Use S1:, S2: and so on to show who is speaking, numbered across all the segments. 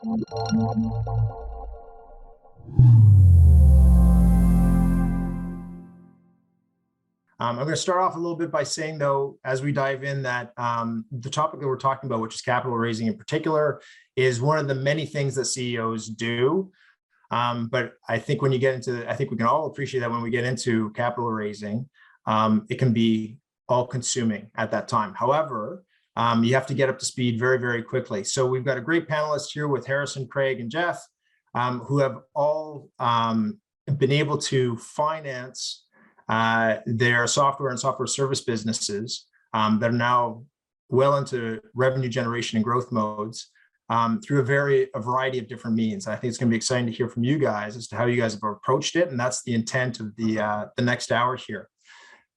S1: I'm going to start off a little bit by saying, though, as we dive in, that the topic that we're talking about, which is capital raising in particular, is one of the many things that CEOs do. But I think when you get into, I think we can all appreciate that when we get into capital raising, it can be all consuming at that time. However, you have to get up to speed very, very quickly. So we've got a great panelist here with Harrison, Craig, and Jeff, who have all been able to finance their software and software service businesses that are now well into revenue generation and growth modes through a variety of different means. I think it's going to be exciting to hear from you guys as to how you guys have approached it, and that's the intent of the next hour here.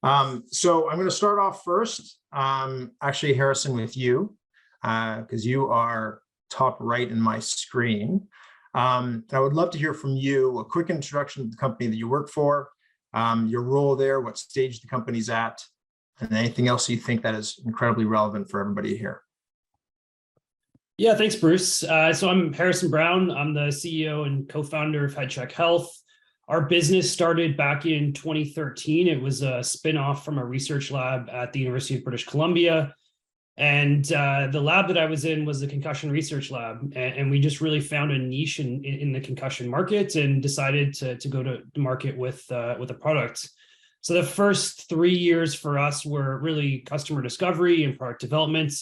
S1: So I'm going to start off first, actually, Harrison, with you, because you are top right in my screen. I would love to hear from you, a quick introduction to the company that you work for, your role there, what stage the company's at, and anything else you think that is incredibly relevant for everybody here.
S2: Yeah, thanks, Bruce. So I'm Harrison Brown. I'm the CEO and co-founder of HEADCHECK Health. Our business started back in 2013. It was a spin-off from a research lab at the University of British Columbia. And the lab that I was in was the concussion research lab. And we just really found a niche in the concussion market and decided to go to market with a product. So the first 3 years for us were really customer discovery and product development.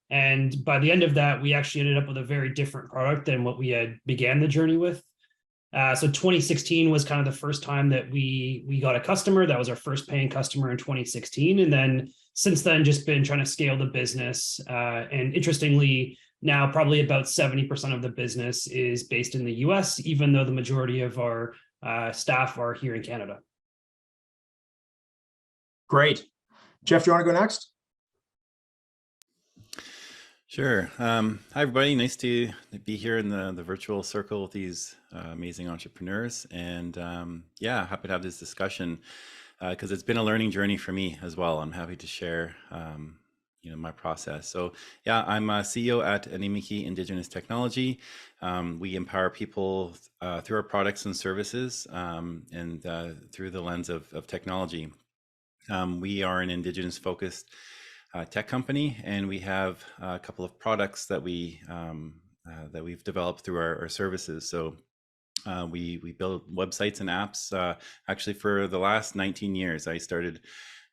S2: And by the end of that, we actually ended up with a very different product than what we had began the journey with. So 2016 was kind of the first time that we got a customer. That was our first paying customer in 2016. And then since then, just been trying to scale the business. And interestingly, now probably about 70% of the business is based in the US, even though the majority of our staff are here in Canada.
S1: Great. Jeff, do you want to go next?
S3: Sure. Hi, everybody. Nice to be here in the virtual circle with these amazing entrepreneurs. And yeah, happy to have this discussion because it's been a learning journey for me as well. I'm happy to share my process. So yeah, I'm a CEO at Animiki Indigenous Technology. We empower people through our products and services and through the lens of technology. We are an Indigenous focused tech company, and we have a couple of products that we've developed through our services. So we build websites and apps. Actually, for the last 19 years, I started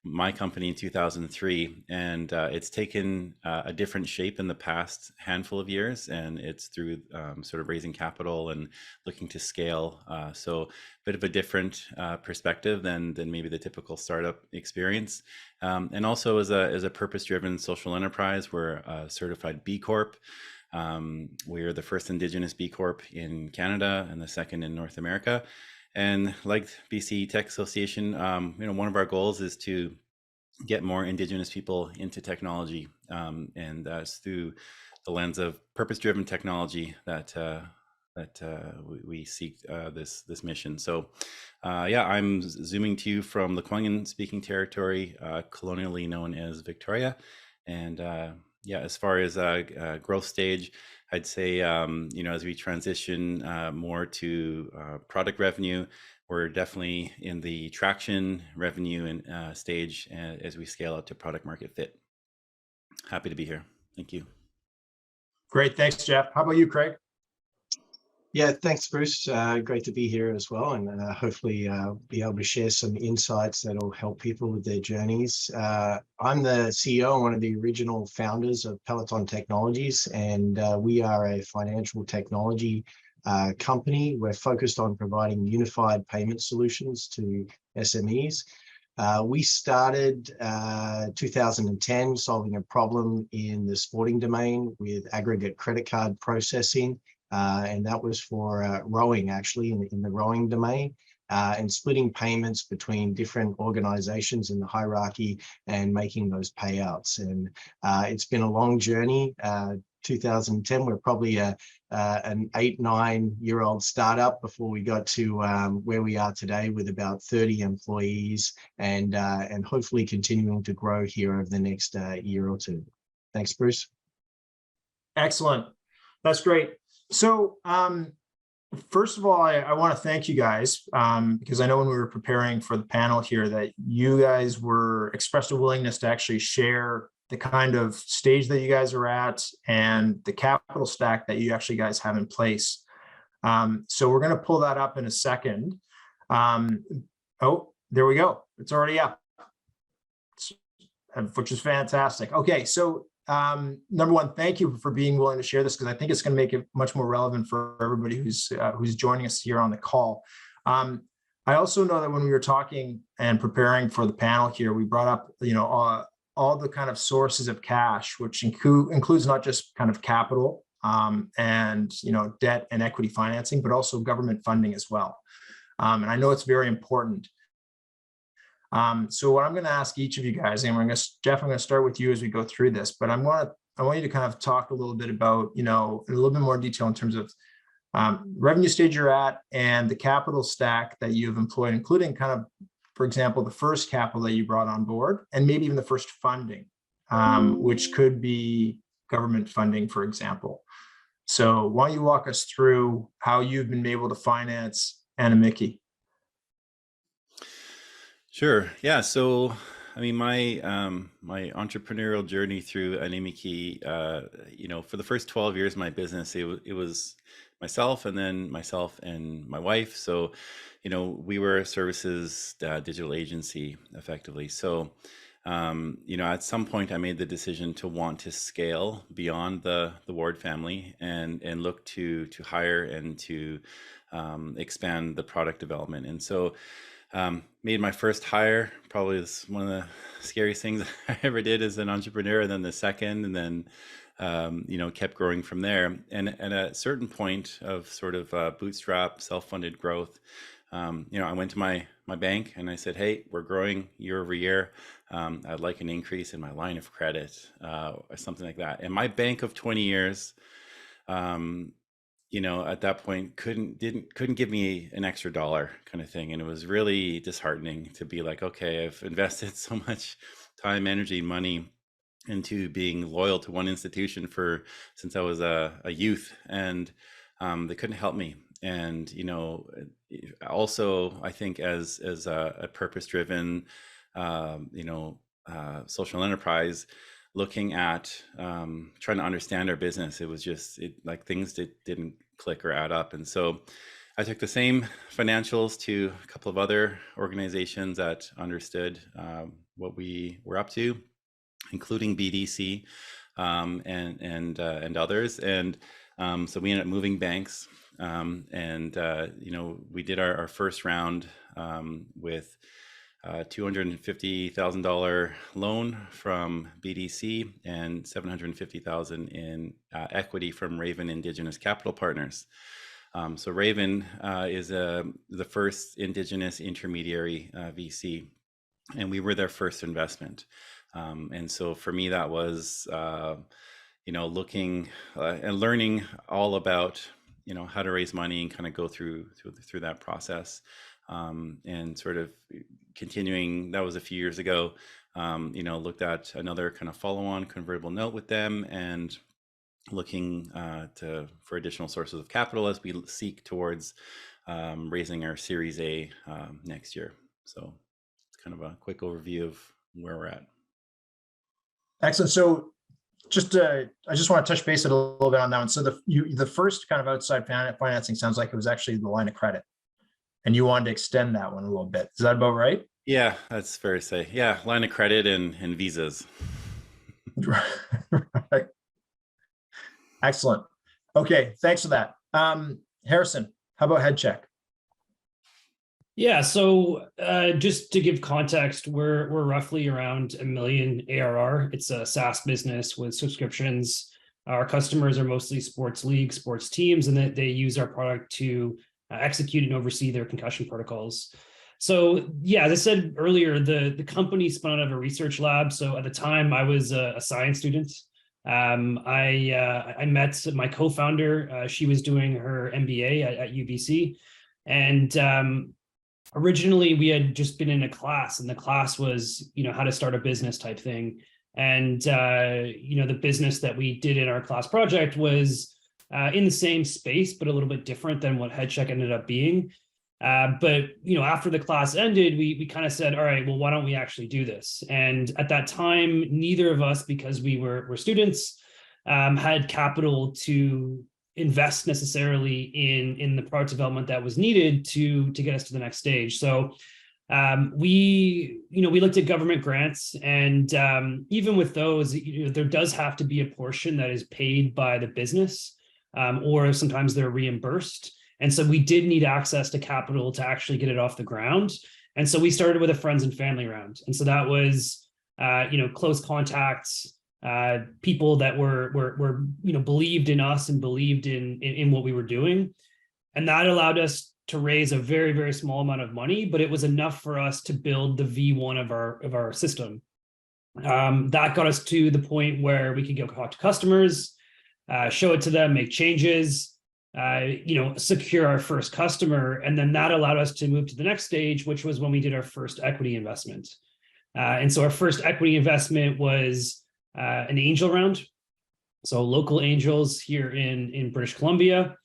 S3: my company in 2003, and it's taken a different shape in the past handful of years, and it's through sort of raising capital and looking to scale. So a bit of a different perspective than maybe the typical startup experience. And also as a purpose-driven social enterprise, we're a certified B Corp. We're the first Indigenous B Corp in Canada and the second in North America. And like BC Tech Association, one of our goals is to get more Indigenous people into technology, and that's through the lens of purpose-driven technology that we seek this mission. So, yeah, I'm zooming to you from the Lekwungen-speaking territory, colonially known as Victoria, and yeah, as far as growth stage, I'd say, as we transition more to product revenue, we're definitely in the traction revenue and stage as we scale up to product market fit. Happy to be here. Thank you.
S1: Great. Thanks, Jeff. How about you, Craig?
S4: Yeah, thanks, Bruce. Great to be here as well, and hopefully be able to share some insights that'll help people with their journeys. I'm the CEO and one of the original founders of Peloton Technologies, and we are a financial technology company. We're focused on providing unified payment solutions to SMEs. We started 2010 solving a problem in the sporting domain with aggregate credit card processing. And that was for rowing, actually, in the rowing domain, and splitting payments between different organizations in the hierarchy and making those payouts. And it's been a long journey. 2010, we're probably an 8-9-year-old startup before we got to where we are today with about 30 employees and hopefully continuing to grow here over the next year or two. Thanks, Bruce.
S1: Excellent. That's great. So first of all, I want to thank you guys because I know when we were preparing for the panel here that you guys were expressed a willingness to actually share the kind of stage that you guys are at and the capital stack that you actually guys have in place. So we're going to pull that up in a second. Oh, there we go. It's already up, which is fantastic. Okay, so number one, thank you for being willing to share this because I think it's going to make it much more relevant for everybody who's joining us here on the call. I also know that when we were talking and preparing for the panel here, we brought up, all the kind of sources of cash, which includes not just kind of capital and, debt and equity financing, but also government funding as well. And I know it's very important. So what I'm going to ask each of you guys, and Jeff, I'm going to start with you as we go through this, but I want you to kind of talk a little bit about, in a little bit more detail in terms of revenue stage you're at and the capital stack that you've employed, including kind of, for example, the first capital that you brought on board, and maybe even the first funding, which could be government funding, for example. So why don't you walk us through how you've been able to finance Animiki?
S3: Sure. Yeah. So, I mean, my entrepreneurial journey through Animiki, for the first 12 years of my business, it was myself and my wife. So, we were a services digital agency effectively. So, at some point I made the decision to want to scale beyond the Ward family and look to hire and to expand the product development. And so, made my first hire, probably one of the scariest things I ever did as an entrepreneur, and then the second, and then, kept growing from there. And at a certain point of sort of bootstrap, self-funded growth, I went to my bank and I said, hey, we're growing year over year. I'd like an increase in my line of credit or something like that. And my bank of 20 years, at that point couldn't give me an extra dollar kind of thing. And it was really disheartening to be like, okay, I've invested so much time, energy, money into being loyal to one institution since I was a youth, and they couldn't help me. And, also I think as a purpose-driven, social enterprise, looking at trying to understand our business, it was just things didn't click or add up. And so I took the same financials to a couple of other organizations that understood what we were up to, including BDC and others. And so we ended up moving banks, and we did our first round with $250,000 loan from BDC and $750,000 in equity from Raven Indigenous Capital Partners. So Raven is the first Indigenous intermediary VC, and we were their first investment. And so for me, that was looking and learning all about how to raise money and kind of go through that process. And sort of continuing, that was a few years ago, looked at another kind of follow-on convertible note with them and looking for additional sources of capital as we seek towards raising our Series A next year. So it's kind of a quick overview of where we're at.
S1: Excellent. So I just want to touch base a little bit on that one. So the first kind of outside financing sounds like it was actually the line of credit, and you wanted to extend that one a little bit. Is that about right?
S3: Yeah, that's fair to say. Yeah, line of credit and visas.
S1: Right. Excellent. Okay, thanks for that. Harrison, how about HEADCHECK?
S2: Yeah, so just to give context, we're roughly around $1 million ARR. It's a SaaS business with subscriptions. Our customers are mostly sports leagues, sports teams, and they use our product to execute and oversee their concussion protocols. So yeah, as I said earlier, the company spun out of a research lab. So at the time, I was a science student. I met my co-founder. She was doing her MBA at UBC, and originally we had just been in a class, and the class was, how to start a business type thing. And, the business that we did in our class project was in the same space, but a little bit different than what HEADCHECK ended up being. But after the class ended, we kind of said, all right, well, why don't we actually do this? And at that time, neither of us, because we were students, had capital to invest necessarily in the product development that was needed to get us to the next stage. So we looked at government grants, and even with those, there does have to be a portion that is paid by the business, or sometimes they're reimbursed. And so we did need access to capital to actually get it off the ground. And so we started with a friends and family round. And so that was, close contacts, people that were believed in us and believed in what we were doing. And that allowed us to raise a very, very small amount of money, but it was enough for us to build the V1 of our system. That got us to the point where we could go talk to customers, show it to them, make changes, secure our first customer. And then that allowed us to move to the next stage, which was when we did our first equity investment. And so our first equity investment was an angel round. So local angels here in British Columbia.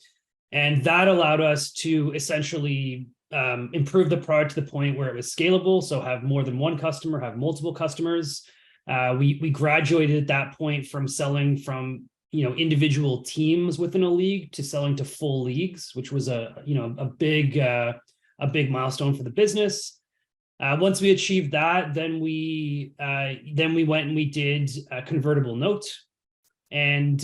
S2: And that allowed us to essentially improve the product to the point where it was scalable. So have more than one customer, have multiple customers. We graduated at that point from selling from individual teams within a league to selling to full leagues, which was a big milestone for the business. Once we achieved that, then we went and we did a convertible note, and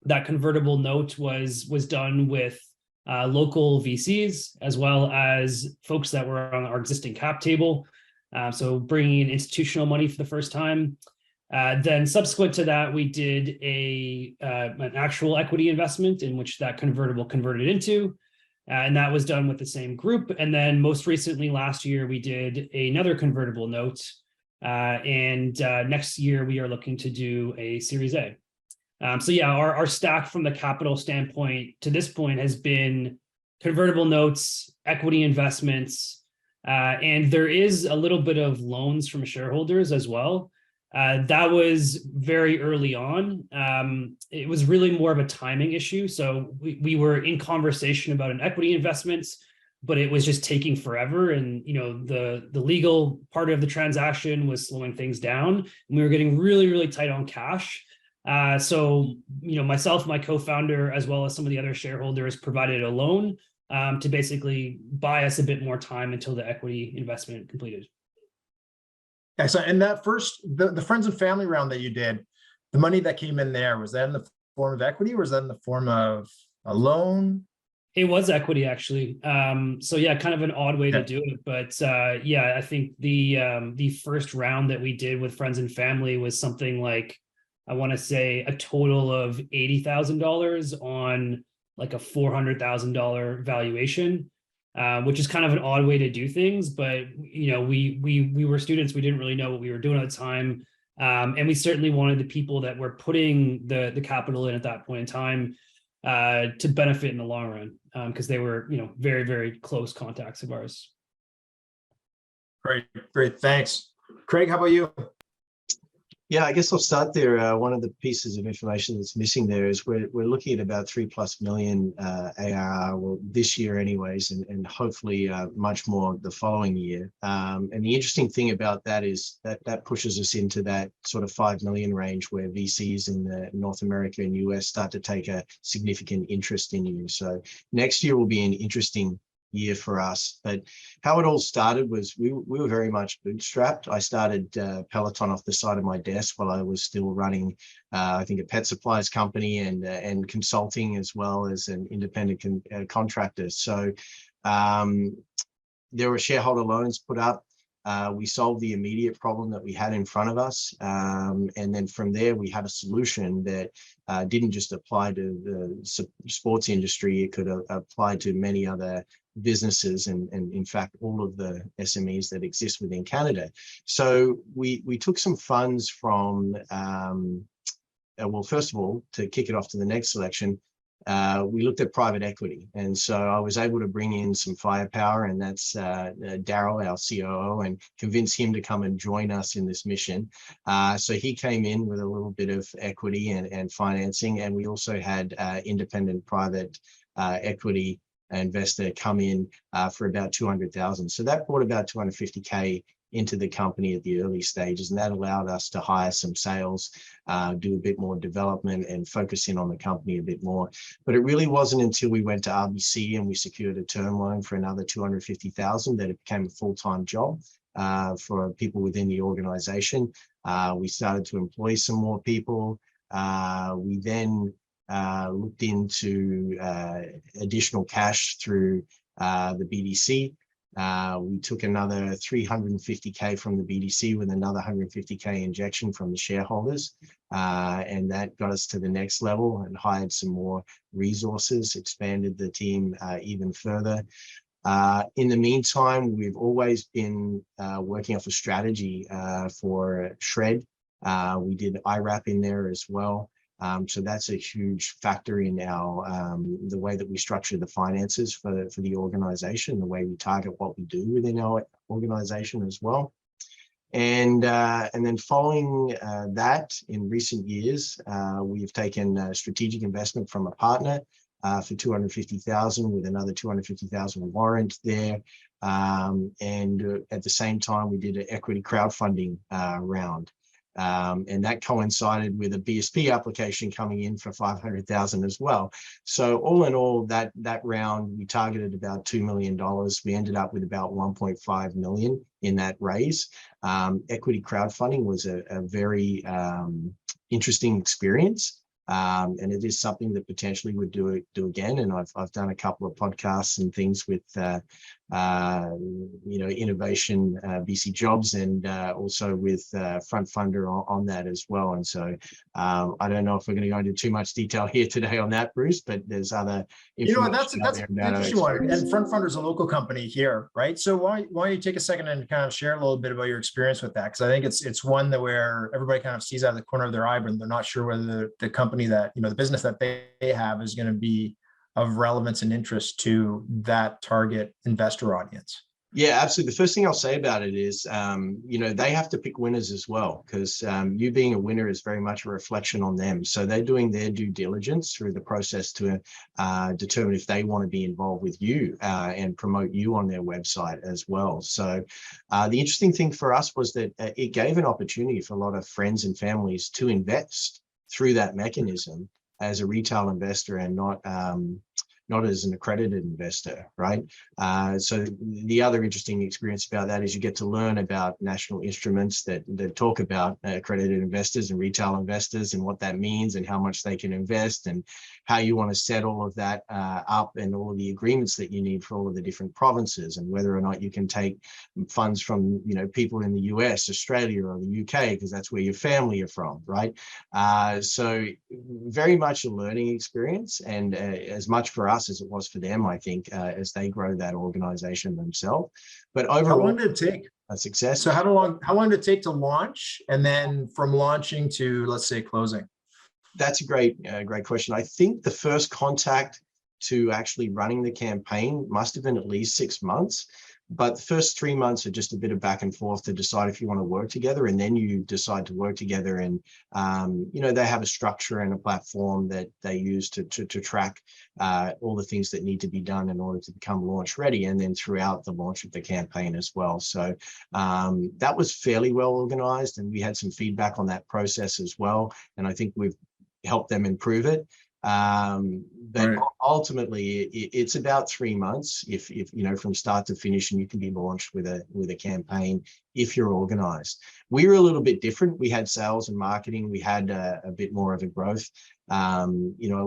S2: that convertible note was done with local VCs as well as folks that were on our existing cap table. So bringing in institutional money for the first time. Then subsequent to that, we did an actual equity investment in which that convertible converted into, and that was done with the same group. And then most recently, last year, we did another convertible note, and next year we are looking to do a Series A. So yeah, our stack from the capital standpoint to this point has been convertible notes, equity investments, and there is a little bit of loans from shareholders as well. That was very early on. It was really more of a timing issue. So we were in conversation about an equity investment, but it was just taking forever. And the legal part of the transaction was slowing things down, and we were getting really, really tight on cash. So myself, my co-founder, as well as some of the other shareholders, provided a loan to basically buy us a bit more time until the equity investment completed.
S1: Yeah, so in that the friends and family round that you did, the money that came in there, was that in the form of equity or was that in the form of a loan?
S2: It was equity, actually. So yeah, kind of an odd way to do it, but I think the first round that we did with friends and family was something like, I want to say, a total of $80,000 on like a $400,000 valuation. Which is kind of an odd way to do things, but we were students. We didn't really know what we were doing at the time, and we certainly wanted the people that were putting the capital in at that point in time to benefit in the long run, because they were very, very close contacts of ours.
S1: Great, thanks. Craig, how about you?
S4: Yeah, I guess I'll start there. One of the pieces of information that's missing there is we're looking at about 3+ million ARR, well, this year anyways, and hopefully much more the following year. And the interesting thing about that is that pushes us into that sort of 5 million range where VCs in North America and US start to take a significant interest in you. So next year will be an interesting year for us. But how it all started was we were very much bootstrapped. I started Peloton off the side of my desk while I was still running, I think, a pet supplies company and consulting, as well as an independent contractor. So there were shareholder loans put up. We solved the immediate problem that we had in front of us. And then from there, we had a solution that didn't just apply to the sports industry. It could apply to many other businesses and in fact, all of the SMEs that exist within Canada. So we took some funds from, well, first of all, to kick it off to the next selection, we looked at private equity. And so I was able to bring in some firepower, and that's Daryl, our COO, and convince him to come and join us in this mission. So he came in with a little bit of equity and financing, and we also had independent private equity investor come in for about 200,000. So that brought about 250K into the company at the early stages, and that allowed us to hire some sales, do a bit more development, and focus in on the company a bit more. But it really wasn't until we went to RBC and we secured a term loan for another 250,000 that it became a full-time job for people within the organization. We started to employ some more people. We then looked into additional cash through the BDC. We took another 350K from the BDC with another 150K injection from the shareholders. And that got us to the next level and hired some more resources, expanded the team even further. In the meantime, we've always been working off a strategy for Shred. We did IRAP in there as well. So that's a huge factor in our the way that we structure the finances for the organization, the way we target what we do within our organization as well. And then following that, in recent years, we've taken strategic investment from a partner for 250,000 with another 250,000 warrant there. And at the same time, we did an equity crowdfunding round. And that coincided with a BSP application coming in for 500,000 as well. So all in all, that round, we targeted about $2 million. We ended up with about 1.5 million in that raise. Equity crowdfunding was a very interesting experience. And it is something that potentially would do again. And I've done a couple of podcasts and things with innovation, BC Jobs, and also with Front Funder on that as well. And so I don't know if we're going to go into too much detail here today on that, Bruce, but there's other information.
S1: That's an interesting one. And Front Funder is a local company here, right? So why don't you take a second and kind of share a little bit about your experience with that? Because I think it's one that where everybody kind of sees out of the corner of their eye, but they're not sure whether the company that, the business that they have is going to be of relevance and interest to that target investor audience.
S4: Yeah, absolutely. The first thing I'll say about it is, they have to pick winners as well, because you being a winner is very much a reflection on them. So they're doing their due diligence through the process to determine if they want to be involved with you and promote you on their website as well. So the interesting thing for us was that it gave an opportunity for a lot of friends and families to invest through that mechanism as a retail investor and not as an accredited investor, right? So the other interesting experience about that is you get to learn about national instruments that talk about accredited investors and retail investors and what that means and how much they can invest and how you want to set all of that up and all of the agreements that you need for all of the different provinces and whether or not you can take funds from, people in the US, Australia, or the UK, because that's where your family are from, right? So very much a learning experience, and as much for us as it was for them, I think, as they grow that organization themselves. But overall,
S1: how long did it take?
S4: A success.
S1: So how long did it take to launch, and then from launching to, let's say, closing?
S4: That's a great question. I think the first contact to actually running the campaign must have been at least 6 months. But the first 3 months are just a bit of back and forth to decide if you want to work together, and then you decide to work together. And they have a structure and a platform that they use to track all the things that need to be done in order to become launch ready, and then throughout the launch of the campaign as well. So that was fairly well organized, and we had some feedback on that process as well. And I think we've helped them improve it. But
S1: right.
S4: Ultimately it's about 3 months if from start to finish, and you can be launched with a campaign if you're organized. We were a little bit different. We had sales and marketing. We had a bit more of a growth. A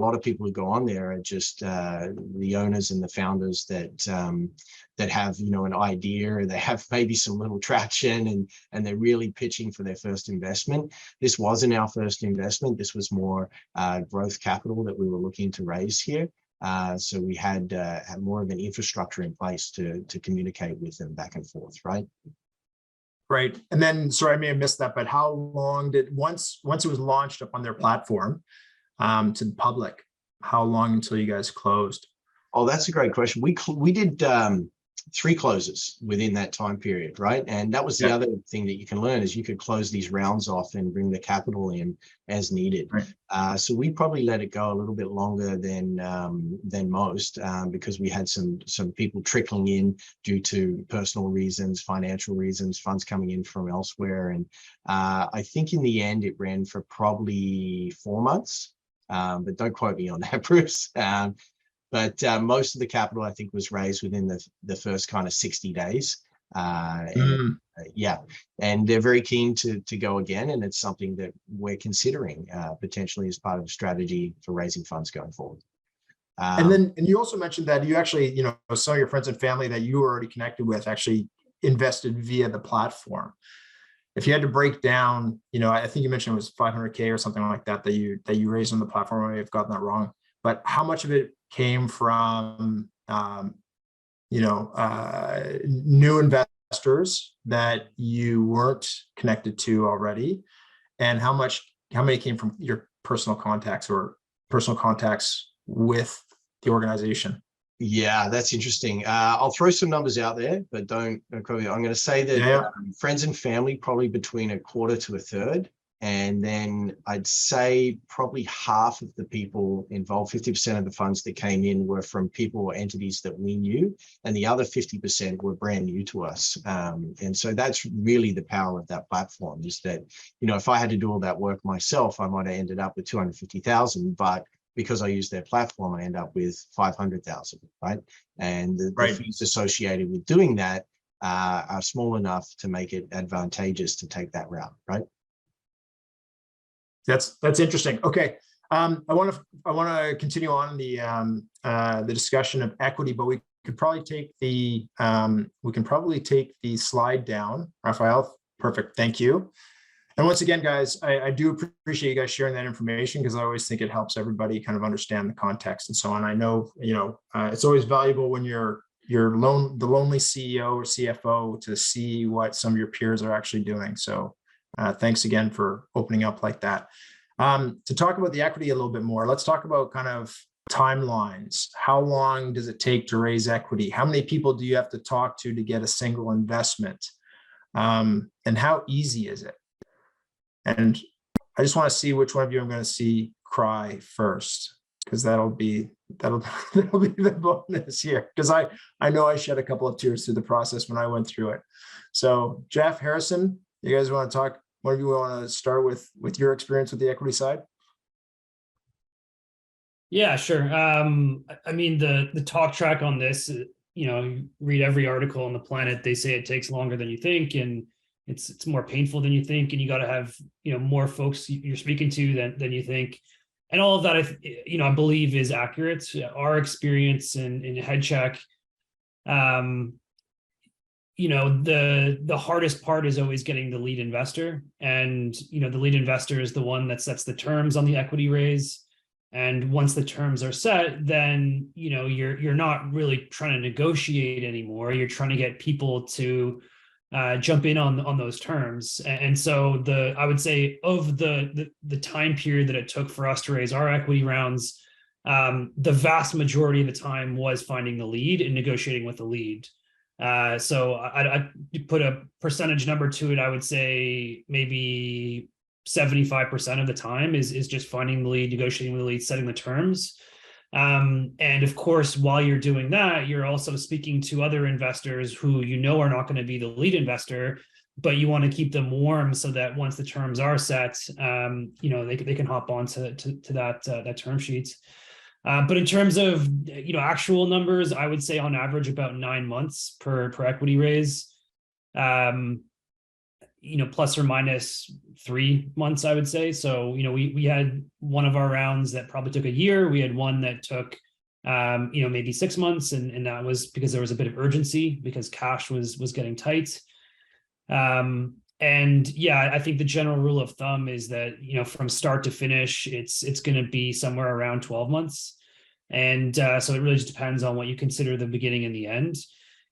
S4: lot of people who go on there are just the owners and the founders that have an idea, they have maybe some little traction, and they're really pitching for their first investment. This wasn't our first investment. This was more growth capital that we were looking to raise here. So we had more of an infrastructure in place to communicate with them back and forth, right?
S1: Right. And then, sorry, I may have missed that, but how long did, once it was launched up on their platform to the public, how long until you guys closed?
S4: Oh, that's a great question. We did 3 closes within that time period, right? And that was the other thing that you can learn is you could close these rounds off and bring the capital in as needed.
S1: Right.
S4: So we probably let it go a little bit longer than most because we had some people trickling in due to personal reasons, financial reasons, funds coming in from elsewhere. And I think in the end it ran for probably 4 months, but don't quote me on that, Bruce. But most of the capital, I think, was raised within the first kind of 60 days. Yeah, and they're very keen to go again. And it's something that we're considering potentially as part of the strategy for raising funds going forward.
S1: And you also mentioned that you actually, you know, some of your friends and family that you were already connected with actually invested via the platform. If you had to break down, you know, I think you mentioned it was 500K or something like that that you raised on the platform. I may have gotten that wrong, but how much of it came from, you know, new investors that you weren't connected to already, and how many came from your personal contacts or personal contacts with the organization?
S4: Yeah, that's interesting. I'll throw some numbers out there, but don't quote me. I'm going to say that friends and family, probably between a quarter to a third. And then I'd say probably half of the people involved, 50% of the funds that came in were from people or entities that we knew, and the other 50% were brand new to us. And so that's really the power of that platform, is that, you know, if I had to do all that work myself, I might have ended up with 250,000, but because I use their platform, I end up with 500,000, right? And the fees associated with doing that are small enough to make it advantageous to take that route, right?
S1: That's interesting. Okay, I want to continue on the discussion of equity, but we could probably take the slide down, Raphael. Perfect, thank you. And once again, guys, I do appreciate you guys sharing that information, because I always think it helps everybody kind of understand the context and so on. I know, you know, it's always valuable when you're the lonely CEO or CFO to see what some of your peers are actually doing. So thanks again for opening up like that. To talk about the equity a little bit more, let's talk about kind of timelines. How long does it take to raise equity? How many people do you have to talk to get a single investment? And how easy is it? And I just want to see which one of you I'm going to see cry first, because that'll be the bonus here, because I know I shed a couple of tears through the process when I went through it. So Jeff, Harrison, you guys want to talk? One of you want to start with your experience with the equity side?
S2: Yeah, sure. I mean, the talk track on this, you know, you read every article on the planet, they say it takes longer than you think, and it's more painful than you think, and you got to have, you know, more folks you're speaking to than you think, and all of that, I believe is accurate. Our experience in HEADCHECK, you know, the hardest part is always getting the lead investor, and you know, the lead investor is the one that sets the terms on the equity raise. And once the terms are set, then you know, you're not really trying to negotiate anymore. You're trying to get people to jump in on those terms. And so I would say of the time period that it took for us to raise our equity rounds, the vast majority of the time was finding the lead and negotiating with the lead. So I put a percentage number to it. I would say maybe 75% of the time is just finding the lead, negotiating with the lead, setting the terms. And of course, while you're doing that, you're also speaking to other investors who you know are not going to be the lead investor, but you want to keep them warm so that once the terms are set, you know, they can hop on to that term sheet. But in terms of, you know, actual numbers, I would say on average about 9 months per equity raise. You know, plus or minus 3 months, I would say. So, you know, we had one of our rounds that probably took a year. We had one that took, you know, maybe 6 months. And that was because there was a bit of urgency because cash was getting tight. And yeah, I think the general rule of thumb is that, you know, from start to finish, it's going to be somewhere around 12 months. And so it really just depends on what you consider the beginning and the end.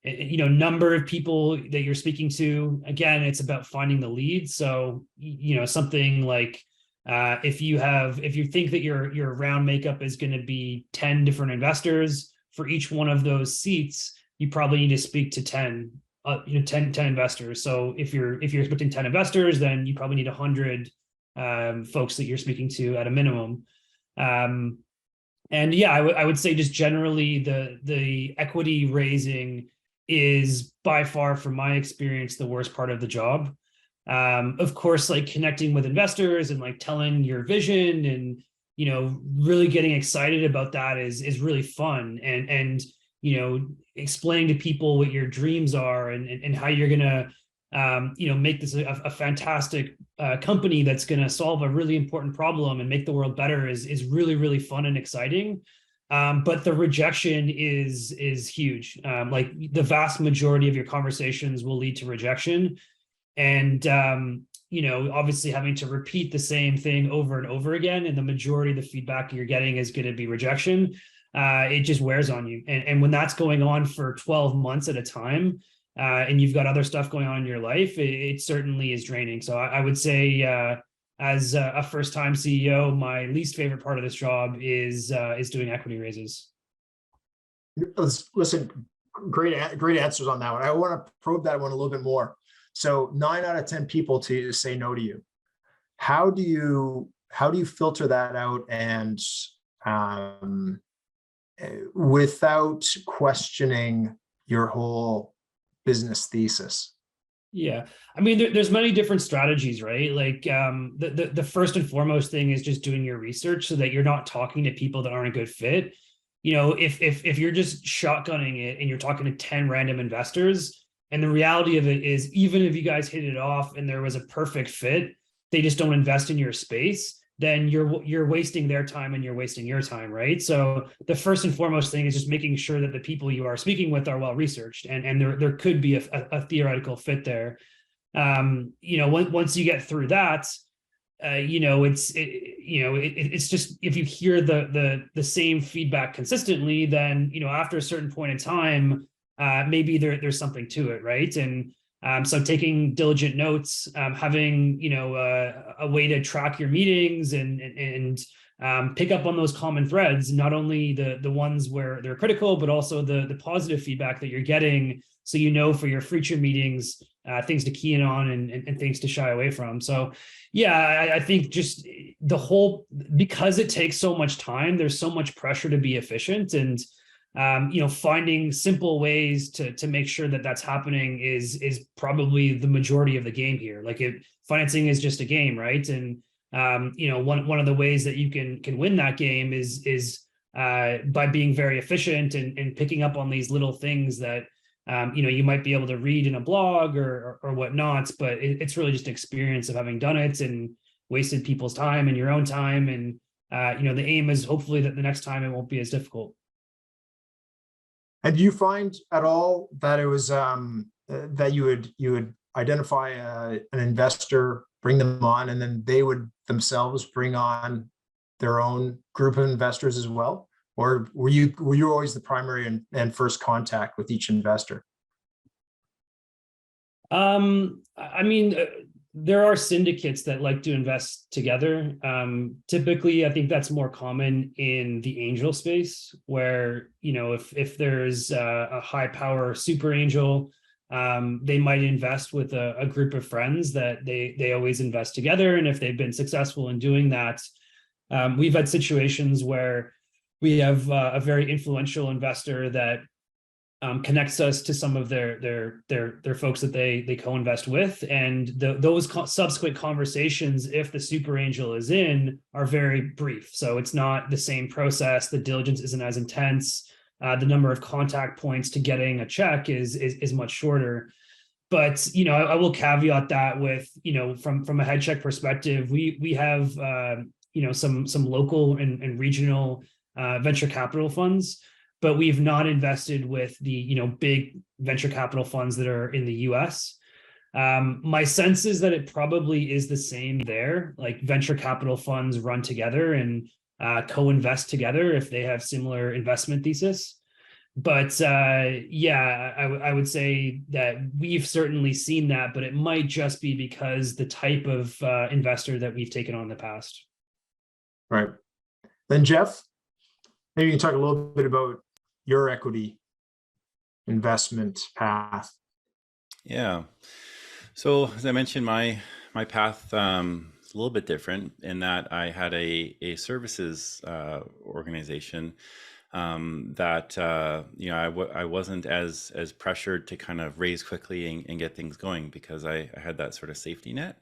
S2: You know, number of people that you're speaking to, again, it's about finding the lead. So, you know, something like If you think that your round makeup is going to be 10 different investors for each one of those seats, you probably need to speak to 10 investors. So if you're expecting 10 investors, then you probably need 100 folks that you're speaking to at a minimum. And yeah, I would say just generally the equity raising is by far, from my experience, the worst part of the job. Of course, like connecting with investors and like telling your vision and, really getting excited about that is really fun. And explaining to people what your dreams are and how you're going to, make this a fantastic company that's going to solve a really important problem and make the world better is really, really fun and exciting. But the rejection is huge. Like the vast majority of your conversations will lead to rejection. And, obviously having to repeat the same thing over and over again, and the majority of the feedback you're getting is going to be rejection. It just wears on you. And when that's going on for 12 months at a time, and you've got other stuff going on in your life, it certainly is draining. So I would say, as a first-time CEO, my least favorite part of this job is doing equity raises.
S1: Listen, great answers on that one. I want to probe that one a little bit more. So 9 out of 10 people to say no to you. How do you filter that out and without questioning your whole business thesis?
S2: Yeah, I mean, there's many different strategies, right? Like the first and foremost thing is just doing your research so that you're not talking to people that aren't a good fit. If you're just shotgunning it and you're talking to 10 random investors, and the reality of it is, even if you guys hit it off and there was a perfect fit, they just don't invest in your space, then you're wasting their time and you're wasting your time, right? So the first and foremost thing is just making sure that the people you are speaking with are well researched, and there could be a theoretical fit there. Once you get through that, it's just, if you hear the same feedback consistently, then after a certain point in time, maybe there's something to it, right? And so taking diligent notes, having a way to track your meetings and pick up on those common threads, not only the ones where they're critical, but also the positive feedback that you're getting, so for your future meetings, things to key in on and things to shy away from. So yeah, I think just because it takes so much time, there's so much pressure to be efficient, and finding simple ways to make sure that that's happening is probably the majority of the game here. Like financing is just a game, right? And one of the ways that you can win that game is by being very efficient and picking up on these little things that you might be able to read in a blog or whatnot, but it's really just experience of having done it and wasted people's time and your own time. And the aim is hopefully that the next time it won't be as difficult.
S1: And do you find at all that it was that you would identify an investor, bring them on, and then they would themselves bring on their own group of investors as well? Or were you always the primary and first contact with each investor?
S2: I mean, there are syndicates that like to invest together. Typically, I think that's more common in the angel space, where if there's a high power super angel, they might invest with a group of friends that they always invest together. And if they've been successful in doing that, we've had situations where we have a very influential investor that connects us to some of their folks that they co-invest with, and those subsequent conversations, if the super angel is in, are very brief. So it's not the same process. The diligence isn't as intense. The number of contact points to getting a check is much shorter. But I will caveat that with from a head check perspective, we have some local and regional venture capital funds, but we've not invested with the big venture capital funds that are in the US. My sense is that it probably is the same there. Like venture capital funds run together and co-invest together if they have similar investment thesis. But yeah, I would say that we've certainly seen that, but it might just be because the type of investor that we've taken on in the past.
S1: Right. Then Jeff, maybe you can talk a little bit about your equity investment path.
S3: Yeah. So as I mentioned, my path is a little bit different in that I had a services organization that I wasn't as pressured to kind of raise quickly and get things going because I had that sort of safety net.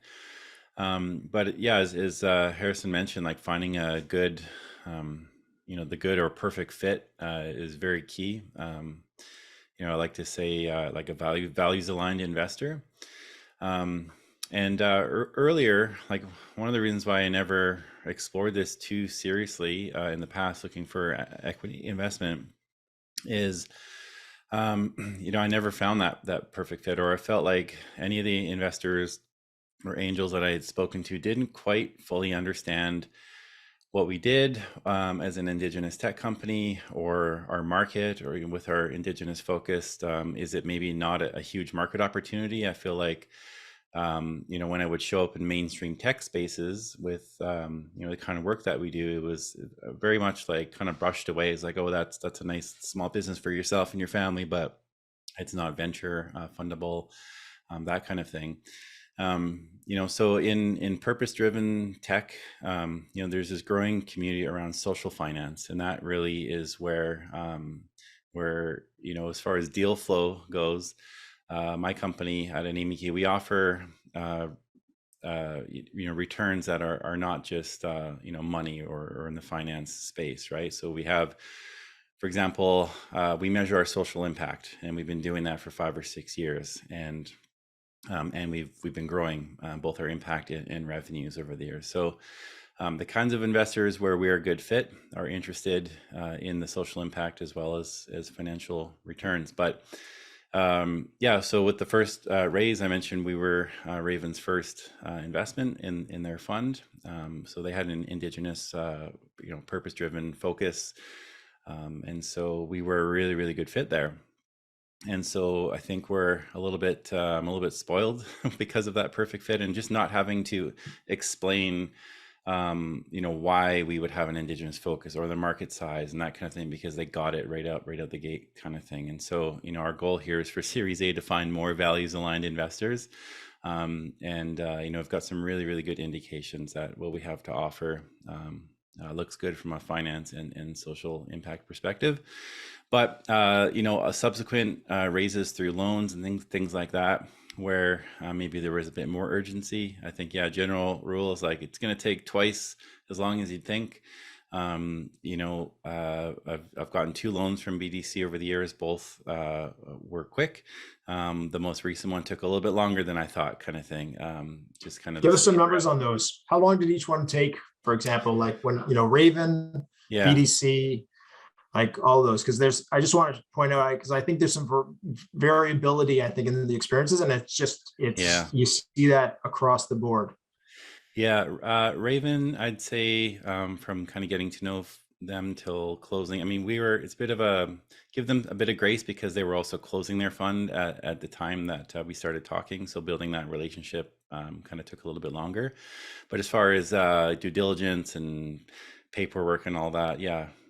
S3: But yeah, as Harrison mentioned, like finding a good, the good or perfect fit is very key. I like to say like a values aligned investor. Earlier, like one of the reasons why I never explored this too seriously in the past, looking for equity investment, is I never found that perfect fit, or I felt like any of the investors or angels that I had spoken to didn't quite fully understand what we did as an Indigenous tech company or our market, or even with our Indigenous focused. Is it maybe not a huge market opportunity? I feel like when I would show up in mainstream tech spaces with the kind of work that we do, it was very much like kind of brushed away. It's like, oh, that's a nice small business for yourself and your family, but it's not venture fundable, that kind of thing. So in purpose-driven tech, there's this growing community around social finance, and that really is where as far as deal flow goes, my company at Anemic, we offer returns that are not just money or in the finance space, right? So we have, for example, we measure our social impact, and we've been doing that for 5 or 6 years, and we've been growing both our impact and revenues over the years. So the kinds of investors where we are a good fit are interested in the social impact as well as financial returns. But so with the first raise, I mentioned we were Raven's first investment in their fund. So they had an Indigenous, purpose-driven focus, and so we were a really, really good fit there. And so I think we're a little bit spoiled because of that perfect fit, and just not having to explain why we would have an Indigenous focus or the market size and that kind of thing, because they got it right out the gate kind of thing. And so our goal here is for Series A to find more values aligned investors, I've got some really, really good indications that what we have to offer looks good from a finance and social impact perspective. But a subsequent raises through loans and things like that, where maybe there was a bit more urgency. I think, general rule is like it's going to take twice as long as you'd think. I've gotten 2 loans from BDC over the years. Both were quick. The most recent one took a little bit longer than I thought, kind of thing. Just kind of
S1: Give us some numbers on those. How long did each one take? For example, like when Raven, BDC, like all those, because I just wanted to point out, because I think there's some variability, I think, in the experiences, and you see that across the board.
S3: Raven, I'd say from kind of getting to know them till closing. I mean, it's a bit of give them a bit of grace because they were also closing their fund at the time that we started talking. So building that relationship kind of took a little bit longer. But as far as due diligence and paperwork and all that,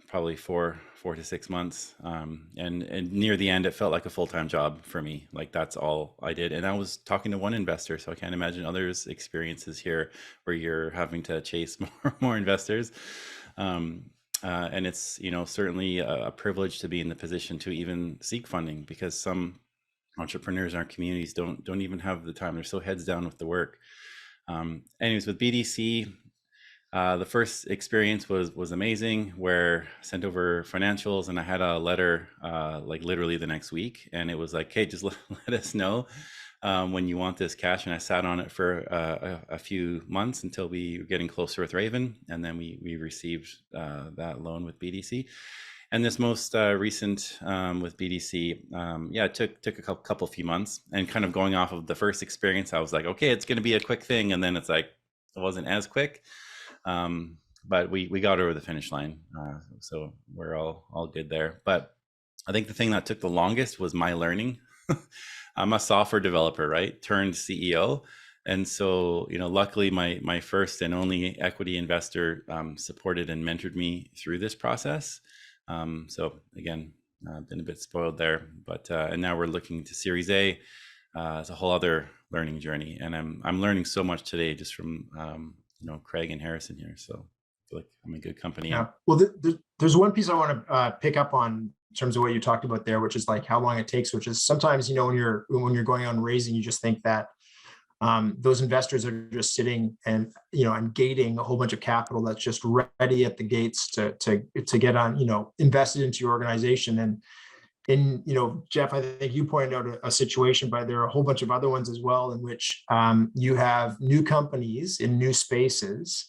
S3: probably 4 to 6 months. And near the end, it felt like a full-time job for me. Like that's all I did. And I was talking to one investor, so I can't imagine others' experiences here where you're having to chase more investors. And it's, certainly a privilege to be in the position to even seek funding, because some entrepreneurs in our communities don't even have the time. They're so heads down with the work. Anyways, with BDC, the first experience was amazing, where I sent over financials and I had a letter like literally the next week, and it was like, hey, just let us know when you want this cash. And I sat on it for a few months until we were getting closer with Raven, and then we received that loan with BDC. And this most recent with BDC, it took a couple few months, and kind of going off of the first experience, I was like, okay, it's going to be a quick thing, and then it's like it wasn't as quick. But we got over the finish line, so we're all good there. But I think the thing that took the longest was my learning. I'm a software developer, right? Turned CEO. And so, luckily my first and only equity investor supported and mentored me through this process. So again, been a bit spoiled there, but and now we're looking to Series A. It's a whole other learning journey, and I'm learning so much today just from Craig and Harrison here. So I feel like I'm in good company.
S1: Yeah. Well, there's one piece I want to pick up on in terms of what you talked about there, which is like how long it takes. Which is sometimes when you're going on raising, you just think that those investors are just sitting and and gating a whole bunch of capital that's just ready at the gates to get on invested into your organization. And Jeff, I think you pointed out a situation, but there are a whole bunch of other ones as well in which you have new companies in new spaces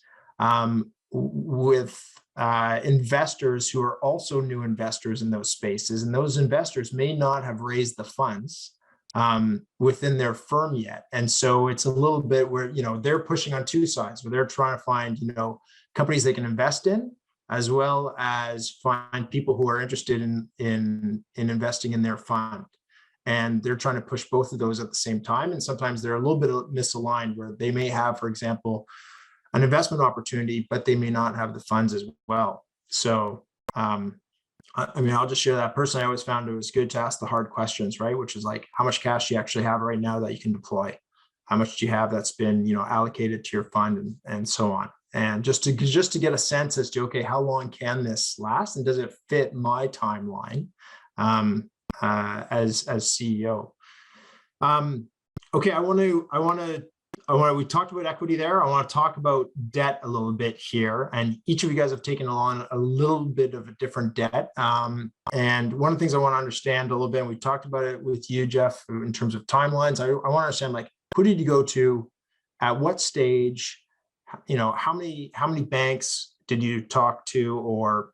S1: with investors who are also new investors in those spaces, and those investors may not have raised the funds within their firm yet. And so it's a little bit where, they're pushing on two sides, where they're trying to find, companies they can invest in, as well as find people who are interested in investing in their fund. And they're trying to push both of those at the same time. And sometimes they're a little bit misaligned, where they may have, for example, an investment opportunity, but they may not have the funds as well. So, I'll just share that. Personally, I always found it was good to ask the hard questions, right? Which is like, how much cash do you actually have right now that you can deploy? How much do you have that's been, allocated to your fund, and so on? And just to get a sense as to, okay, how long can this last, and does it fit my timeline as CEO? Okay, we talked about equity there. I want to talk about debt a little bit here. And each of you guys have taken on a little bit of a different debt. And one of the things I want to understand a little bit, and we talked about it with you, Jeff, in terms of timelines. I want to understand, like, who did you go to, at what stage, how many banks did you talk to, or,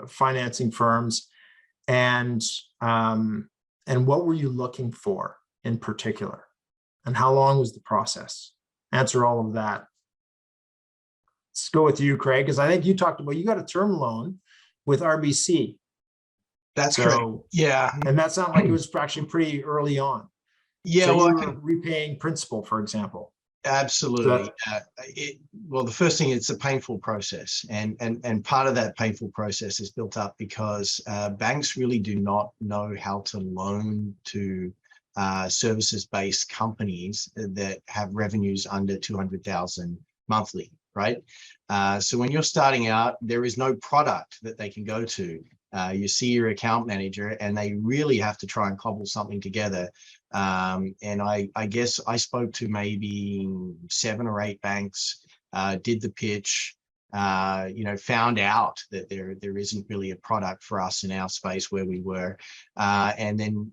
S1: financing firms, and what were you looking for in particular? And how long was the process? Answer all of that. Let's go with you, Craig, because I think you talked about, you got a term loan with RBC.
S4: That's correct. Yeah.
S1: And that sounded like it was actually pretty early on.
S4: Yeah.
S1: So you were repaying principal, for example.
S4: Absolutely. Well, the first thing, it's a painful process, and part of that painful process is built up because banks really do not know how to loan to services-based companies that have revenues under 200,000 monthly, right? So when you're starting out, there is no product that they can go to. You see your account manager, and they really have to try and cobble something together. And I guess I spoke to maybe 7 or 8 banks, did the pitch, found out that there isn't really a product for us in our space where we were. And then,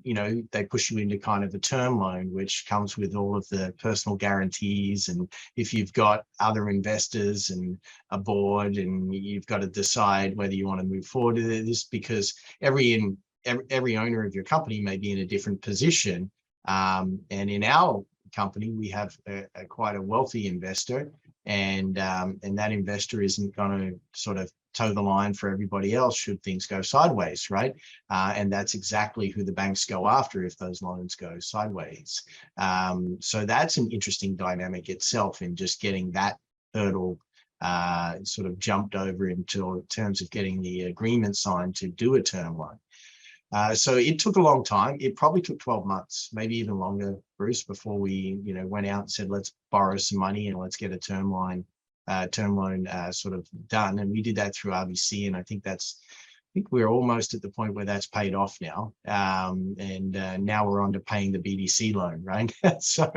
S4: they push you into kind of a term loan, which comes with all of the personal guarantees. And if you've got other investors and a board, and you've got to decide whether you want to move forward with this, because every owner of your company may be in a different position. And in our company, we have quite a wealthy investor, and that investor isn't going to sort of toe the line for everybody else should things go sideways, right? And that's exactly who the banks go after if those loans go sideways. So that's an interesting dynamic itself, in just getting that hurdle sort of jumped over in terms of getting the agreement signed to do a term loan. So it took a long time. It probably took 12 months, maybe even longer, Bruce, before we, went out and said, let's borrow some money and let's get a term loan sort of done. And we did that through RBC. And I think we're almost at the point where that's paid off now. And now we're on to paying the BDC loan, right? So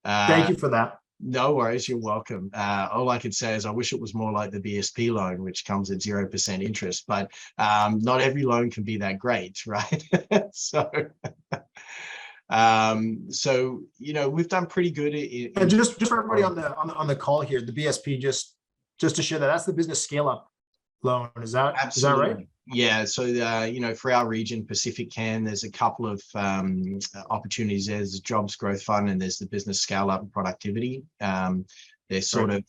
S1: thank you for that.
S4: No worries, you're welcome. All I can say is I wish it was more like the BSP loan, which comes at 0% interest, but not every loan can be that great, right? So we've done pretty good.
S1: And just for everybody on the call here, the BSP, just to share that's the business scale up loan. Is that right?
S4: Yeah. So, for our region, Pacific Can, there's a couple of opportunities. There's the Jobs Growth Fund, and there's the Business Scale Up and Productivity. They're sort of,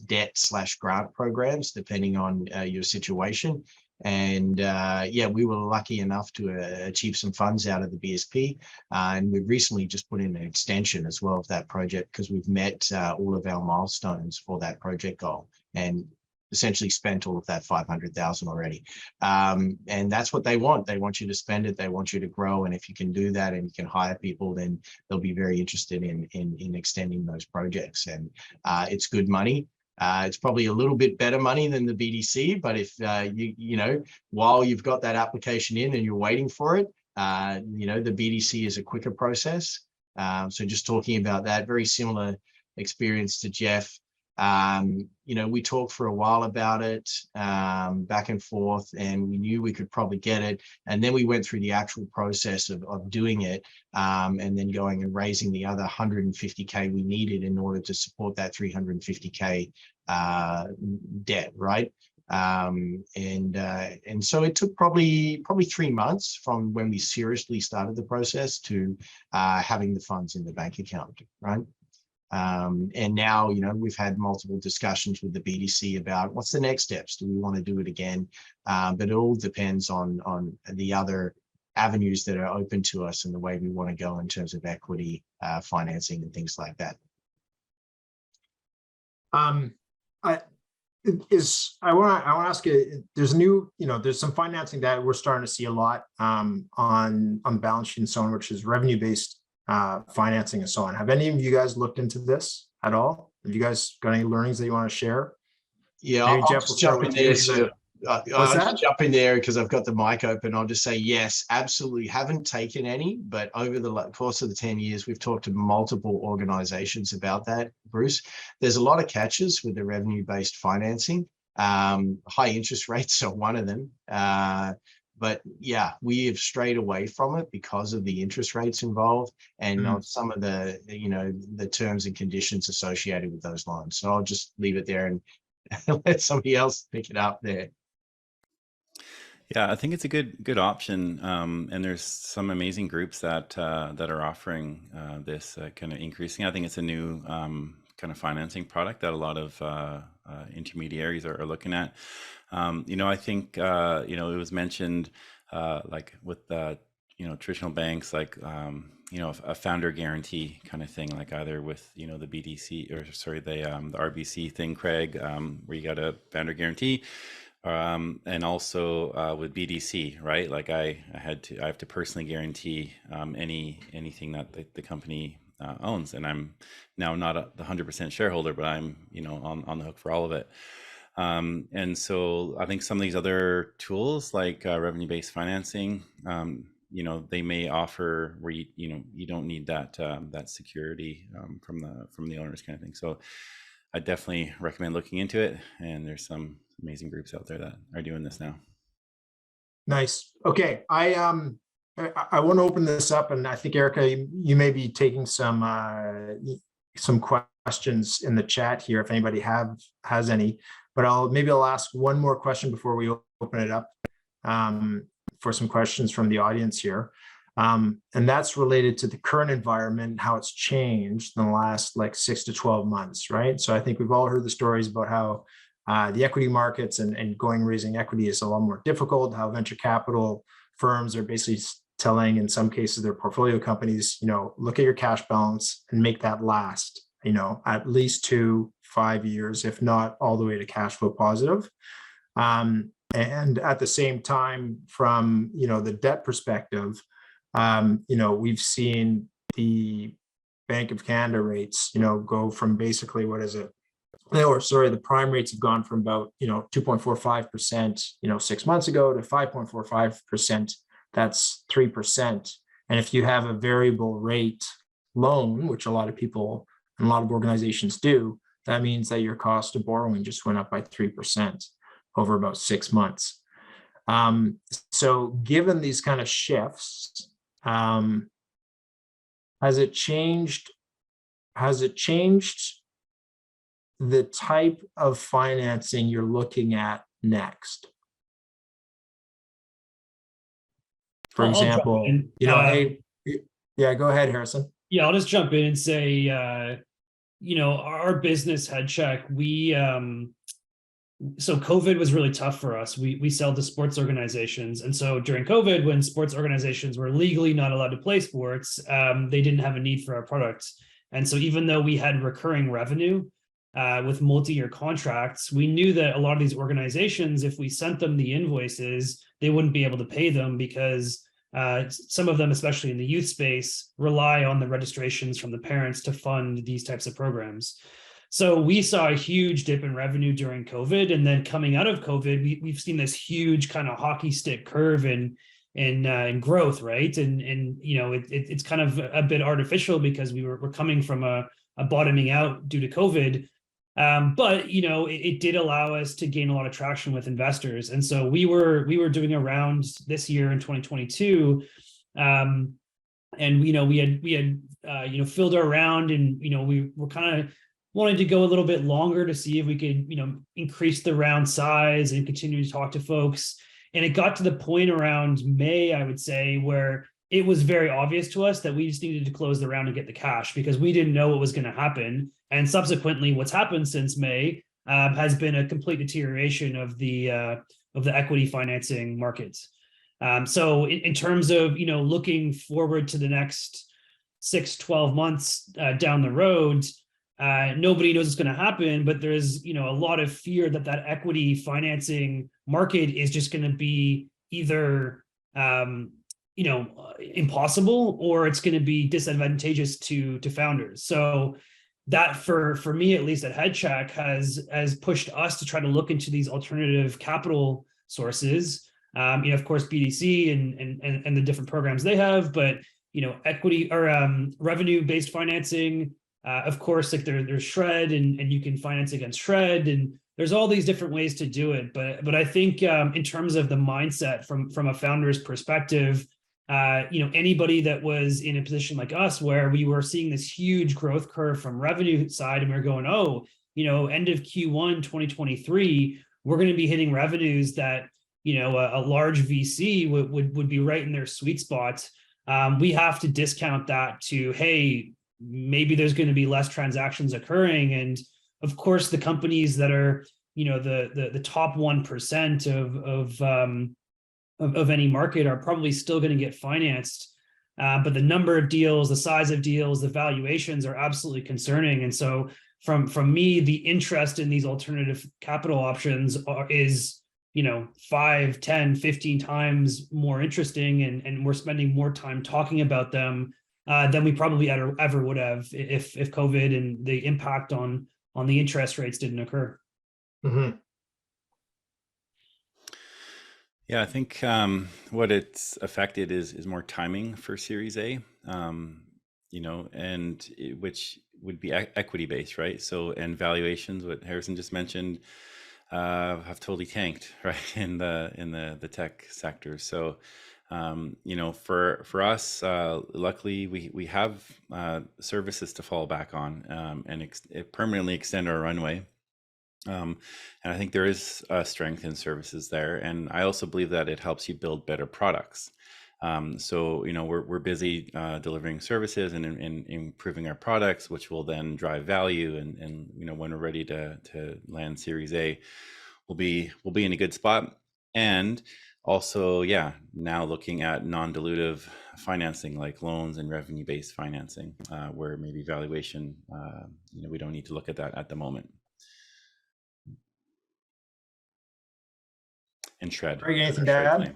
S4: debt/grant programs, depending on your situation. And yeah, we were lucky enough to achieve some funds out of the BSP. And we've recently just put in an extension as well of that project because we've met all of our milestones for that project goal and essentially spent all of that 500,000 already. And that's what they want. They want you to spend it. They want you to grow. And if you can do that and you can hire people, then they'll be very interested in extending those projects. And it's good money. It's probably a little bit better money than the BDC, but if you know, while you've got that application in and you're waiting for it, you know, the BDC is a quicker process. So just talking about that, very similar experience to Jeff. You know, we talked for a while about it, back and forth, and we knew we could probably get it. And then we went through the actual process of doing it, and then going and raising the other 150K we needed in order to support that 350K debt, right? And so it took probably 3 months from when we seriously started the process to having the funds in the bank account, right? And now, you know, we've had multiple discussions with the BDC about what's the next steps. Do we want to do it again? But it all depends on the other avenues that are open to us and the way we want to go in terms of equity, financing and things like that.
S1: I want to ask you, there's new, you know, there's some financing that we're starting to see a lot on the balance sheet and so on, which is revenue-based financing and so on. Have any of you guys looked into this at all? Have you guys got any learnings that you want to share?
S4: Yeah,
S1: Maybe
S4: I'll
S1: Jeff,
S4: just jump in there. So
S1: What's that?
S4: jump in there because I've got the mic open. I'll just say yes, absolutely. Haven't taken any, but over the course of the 10 years, we've talked to multiple organizations about that, Bruce. There's a lot of catches with the revenue-based financing. High interest rates are one of them. But yeah, we have strayed away from it because of the interest rates involved and some of the, you know, the terms and conditions associated with those loans. So I'll just leave it there and let somebody else pick it up there.
S3: Yeah, I think it's a good option, and there's some amazing groups that are offering this kind of increasing. I think it's a new kind of financing product that a lot of intermediaries are looking at. You know, I think you know, it was mentioned like with you know, traditional banks, like you know, a founder guarantee kind of thing, like either with, you know, the BDC or sorry, the RBC thing, Craig, where you got a founder guarantee. And also with BDC, right? Like I have to personally guarantee anything that the company owns, and I'm now not the 100% shareholder, but I'm, you know, on the hook for all of it. And so I think some of these other tools like revenue-based financing, you know, they may offer where you know, you don't need that that security from the owners kind of thing. So I definitely recommend looking into it, and there's some amazing groups out there that are doing this now.
S1: Nice. Okay, I want to open this up, and I think Erica, you may be taking some questions in the chat here if anybody has any. But I'll ask one more question before we open it up for some questions from the audience here. And that's related to the current environment, how it's changed in the last like 6 to 12 months, right? So I think we've all heard the stories about how the equity markets and raising equity is a lot more difficult, how venture capital firms are basically telling, in some cases, their portfolio companies, you know, look at your cash balance and make that last, you know, at least 2-5 years, if not all the way to cash flow positive. And at the same time, from, you know, the debt perspective, you know, we've seen the Bank of Canada rates, you know, go from basically, what is it? Or sorry, the prime rates have gone from about, you know, 2.45%, you know, 6 months ago to 5.45%. That's 3%. And if you have a variable rate loan, which a lot of people and a lot of organizations do, that means that your cost of borrowing just went up by 3% over about 6 months. So given these kind of shifts, has it changed the type of financing you're looking at next? For example, you know, hey, yeah, go ahead, Harrison.
S2: Yeah, I'll just jump in and say, you know, our business HEADCHECK, so COVID was really tough for us. We sell to sports organizations. And so during COVID, when sports organizations were legally not allowed to play sports, they didn't have a need for our products. And so even though we had recurring revenue with multi-year contracts, we knew that a lot of these organizations, if we sent them the invoices, they wouldn't be able to pay them because some of them, especially in the youth space, rely on the registrations from the parents to fund these types of programs. So we saw a huge dip in revenue during COVID, and then coming out of COVID, we've seen this huge kind of hockey stick curve in growth, right? And you know, it's kind of a bit artificial because we're coming from a bottoming out due to COVID, but you know, it did allow us to gain a lot of traction with investors, and so we were doing a round this year in 2022, and you know, we had you know, filled our round, and you know, we were kind of wanted to go a little bit longer to see if we could, you know, increase the round size and continue to talk to folks. And it got to the point around May, I would say, where it was very obvious to us that we just needed to close the round and get the cash because we didn't know what was going to happen. And subsequently, what's happened since May has been a complete deterioration of the equity financing markets. So in terms of, you know, looking forward to the next 6-12 months down the road, nobody knows what's going to happen, but there's, you know, a lot of fear that equity financing market is just going to be either, you know, impossible, or it's going to be disadvantageous to founders. So that for me, at least at HEADCHECK, has pushed us to try to look into these alternative capital sources. You know, of course, BDC and the different programs they have, but you know, equity or revenue-based financing. Of course, like there's Shred, and you can finance against Shred, and there's all these different ways to do it. But I think in terms of the mindset from a founder's perspective, you know, anybody that was in a position like us where we were seeing this huge growth curve from revenue side, and we we're going, oh, you know, end of Q1 2023, we're going to be hitting revenues that, you know, a large VC would be right in their sweet spot. We have to discount that to, hey, maybe there's going to be less transactions occurring. And of course, the companies that are, you know, the top 1% of any market are probably still going to get financed. But the number of deals, the size of deals, the valuations are absolutely concerning. And so from me, the interest in these alternative capital options is, you know, 5, 10, 15 times more interesting. And we're spending more time talking about them than we probably ever would have if COVID and the impact on the interest rates didn't occur.
S1: Mm-hmm.
S3: Yeah, I think what it's affected is more timing for Series A, you know, and which would be equity based, right? So, and valuations, what Harrison just mentioned, have totally tanked, right, in the tech sector. So, you know, for us, luckily we have services to fall back on and permanently extend our runway. And I think there is strength in services there, and I also believe that it helps you build better products. So, you know, we're busy delivering services and improving our products, which will then drive value. And you know, when we're ready to land Series A, we'll be in a good spot. And also, yeah, now looking at non-dilutive financing like loans and revenue-based financing, where maybe valuation, you know, we don't need to look at that at the moment. And Shred.
S1: Greg, anything to add?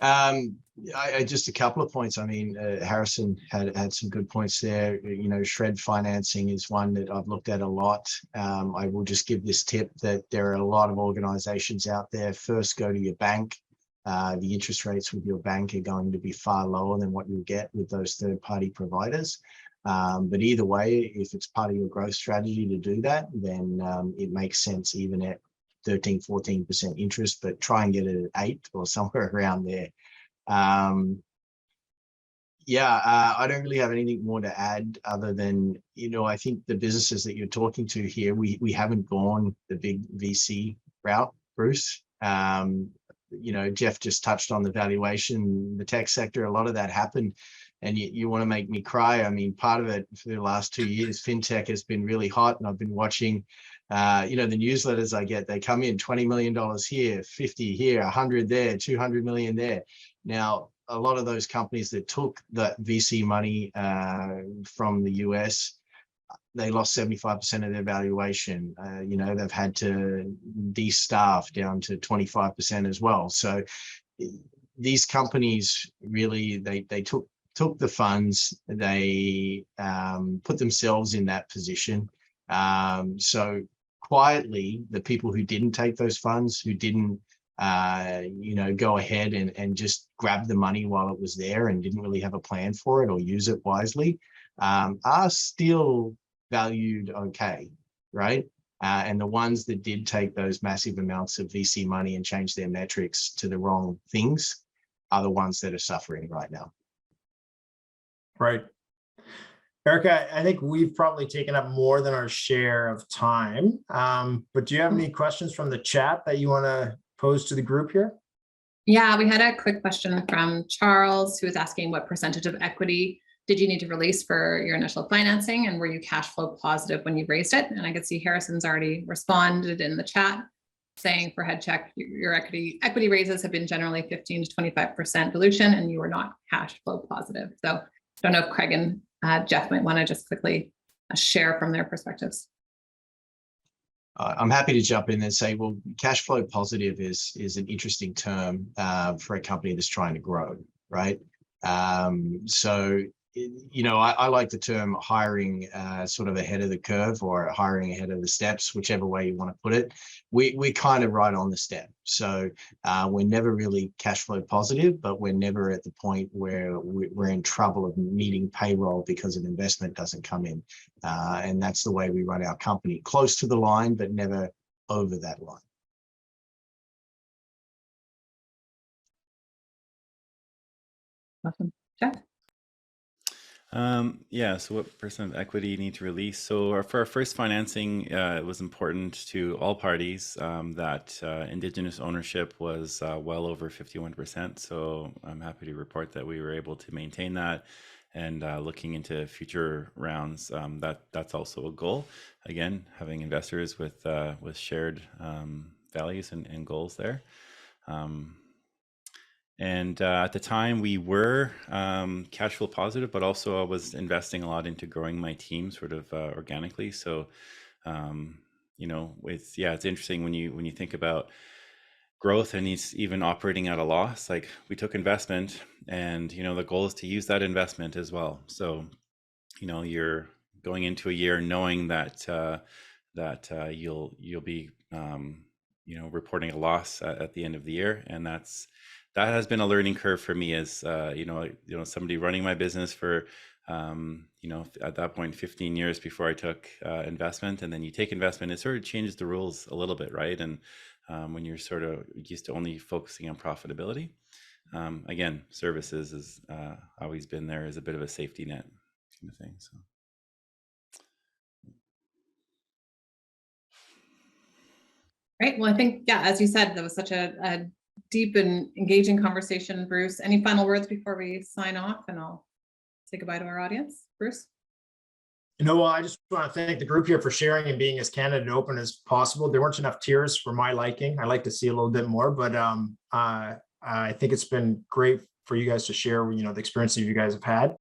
S4: I just a couple of points. I mean, Harrison had some good points there. You know, Shred financing is one that I've looked at a lot. I will just give this tip that there are a lot of organizations out there. First, go to your bank. The interest rates with your bank are going to be far lower than what you'll get with those third-party providers. But either way, if it's part of your growth strategy to do that, then it makes sense even at 13-14% interest, but try and get it at 8 or somewhere around there. I don't really have anything more to add other than, you know, I think the businesses that you're talking to here, we haven't gone the big VC route, Bruce. You know, Jeff just touched on the valuation, the tech sector, a lot of that happened and you want to make me cry. I mean, part of it for the last 2 years, fintech has been really hot, and I've been watching, you know, the newsletters I get. They come in $20 million here, 50 here, 100 there, 200 million there. Now, a lot of those companies that took that VC money from the US, they lost 75% of their valuation. You know, they've had to de-staff down to 25% as well. So these companies really, they took the funds, they put themselves in that position. So quietly, the people who didn't take those funds, who didn't you know, go ahead and just grab the money while it was there and didn't really have a plan for it or use it wisely, are still valued okay, right? And the ones that did take those massive amounts of VC money and change their metrics to the wrong things are the ones that are suffering right now.
S1: Right. Erica, I think we've probably taken up more than our share of time, but do you have any questions from the chat that you want to pose to the group here?
S5: Yeah, we had a quick question from Charles, who was asking what percentage of equity did you need to release for your initial financing, and were you cash flow positive when you raised it? And I could see Harrison's already responded in the chat saying for HEADCHECK, your equity raises have been generally 15 to 25% dilution, and you were not cash flow positive. So I don't know if Craig and Jeff might want to just quickly share from their perspectives.
S4: I'm happy to jump in and say, well, cash flow positive is an interesting term for a company that's trying to grow, right? So, you know, I like the term hiring sort of ahead of the curve, or hiring ahead of the steps, whichever way you want to put it. We're kind of right on the step. So we're never really cash flow positive, but we're never at the point where we're in trouble of needing payroll because an investment doesn't come in. And that's the way we run our company, close to the line, but never over that line.
S5: Awesome. Jeff?
S3: Yeah, so what percent of equity you need to release? So for our first financing, it was important to all parties that Indigenous ownership was well over 51%. So I'm happy to report that we were able to maintain that. And looking into future rounds, that's also a goal. Again, having investors with shared values and goals there. And at the time we were cash flow positive, but also I was investing a lot into growing my team sort of organically. So, you know, it's interesting when you think about growth and he's even operating at a loss. Like, we took investment, and, you know, the goal is to use that investment as well. So, you know, you're going into a year knowing that you'll be you know, reporting a loss at the end of the year, and that has been a learning curve for me as, you know, somebody running my business for, you know, at that point, 15 years before I took investment. And then you take investment, it sort of changes the rules a little bit, right? And when you're sort of used to only focusing on profitability, again, services has always been there as a bit of a safety net kind of thing. So.
S5: Great. Well, I think, yeah, as you said, that was such a deep and engaging conversation, Bruce. Any final words before we sign off, and I'll say goodbye to our audience? Bruce?
S1: You know, I just want to thank the group here for sharing and being as candid and open as possible. There weren't enough tears for my liking. I like to see a little bit more, but I think it's been great for you guys to share, you know, the experiences you guys have had.